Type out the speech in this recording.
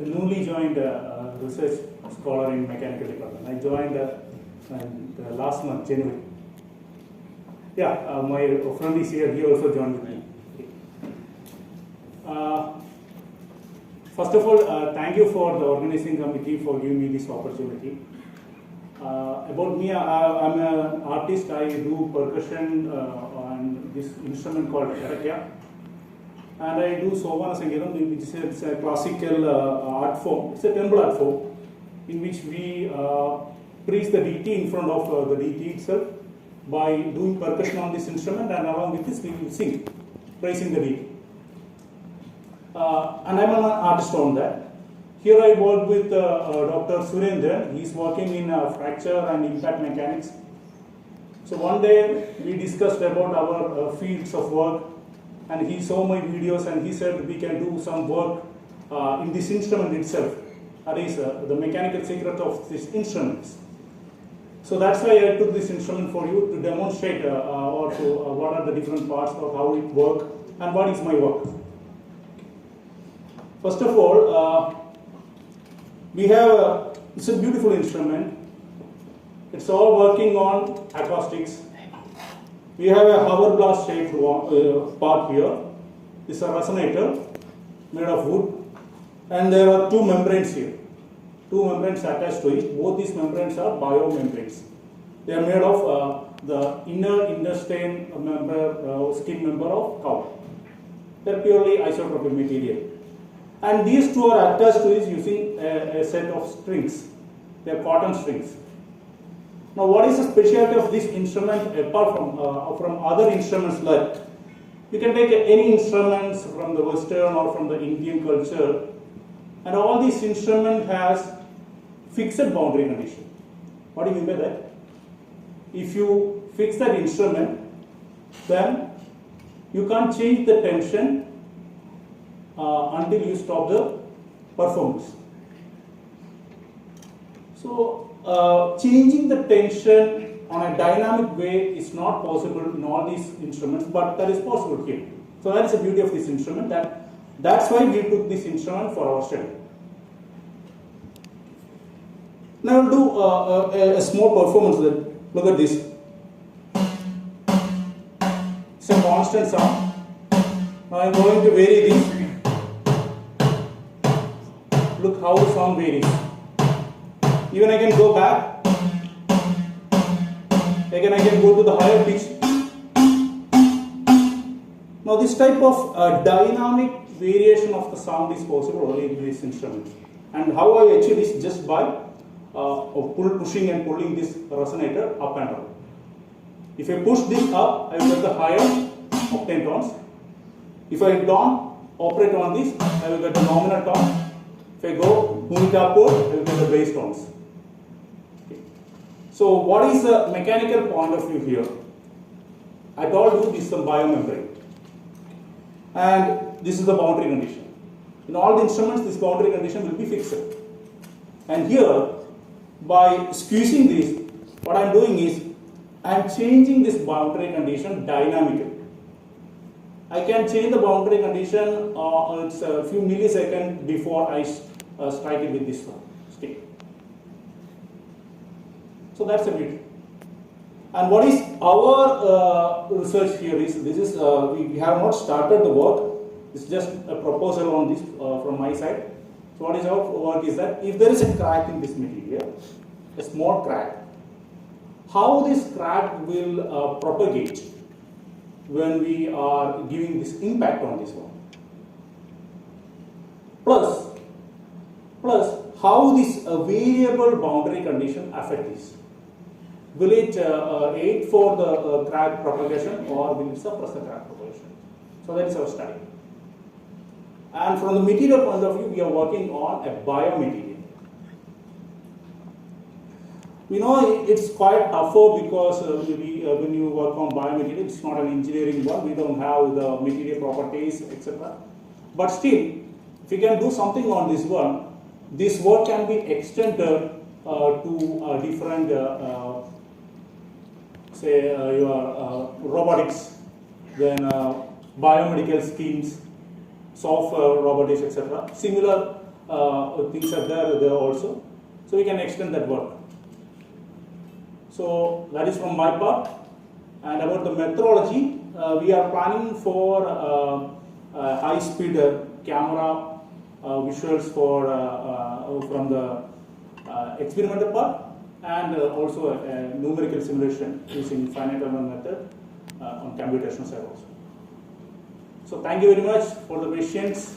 newly joined research scholar in mechanical department. I joined last month, January. Yeah, my friend is here. He also joined with me. First of all, thank you for the organizing committee for giving me this opportunity. About me, I'm an artist. I do percussion on this instrument called IDAKKA. And I do Sovana Sangeetam, which is a classical art form. It's a temple art form in which we praise the deity in front of the deity itself by doing percussion on this instrument, and along with this we will sing, praising the deity. And I'm an artist on that. Here I work with Dr. Surendran. He's working in fracture and impact mechanics. So one day we discussed about our fields of work, and he saw my videos and he said we can do some work in this instrument itself. That is the mechanical secret of this instruments. So that's why I took this instrument for you to demonstrate what are the different parts of how it works and what is my work. First of all, we have it's a beautiful instrument. It's all working on acoustics. We have a hover blast shaped part here. This is a resonator made of wood, and there are two membranes here. Two membranes attached to it. Both these membranes are biomembranes. They are made of the inner intestine skin member of cow. They are purely isotropic material. And these two are attached to it using a set of strings. They are cotton strings. Now, what is the specialty of this instrument apart from other instruments? Like you can take any instruments from the Western or from the Indian culture, and all these instruments has fixed boundary condition. What do you mean by that? If you fix that instrument, then you can't change the tension until you stop the performance. So changing the tension on a dynamic way is not possible in all these instruments, but that is possible here. So that is the beauty of this instrument. That's why we took this instrument for our study. Now we'll do a small performance. Look at this. It's a constant sound. Now I'm going to vary this. Look how the sound varies. Even I can go back. Again I can go to the higher pitch. Now this type of dynamic variation of the sound is possible only in this instrument. And how I achieve this? Just by pushing and pulling this resonator up and down. If I push this up, I will get the higher octane tones. If I don't operate on this, I will get the nominal tone. If I go move it upward, I will get the bass tones. Okay. So what is the mechanical point of view here? I told you this is the biomembrane, and this is the boundary condition. In all the instruments, this boundary condition will be fixed. And here, by squeezing this, what I am doing is I am changing this boundary condition dynamically. I can change the boundary condition it's a few milliseconds before I strike it with this stick. So that's the beauty. And what is our research here is, this is we have not started the work. It's just a proposal on this from my side. So what is our work is that if there is a crack in this material, a small crack, how this crack will propagate when we are giving this impact on this one. Plus how this variable boundary condition affect this. Will it aid for the crack propagation, or will it suppress the crack propagation? So that is our study. And from the material point of view, we are working on a biomaterial. We know it's quite tougher because when you work on biomaterial, it's not an engineering one. We don't have the material properties, etc. But still, if you can do something on this one, this work can be extended to different, say, your robotics, then biomedical schemes, software, robotics, etc. Similar things are there also. So we can extend that work. So that is from my part. And about the methodology, we are planning for high-speed camera visuals for from the experimental part, and also a numerical simulation using finite element method on computational side also. So thank you very much for the patience.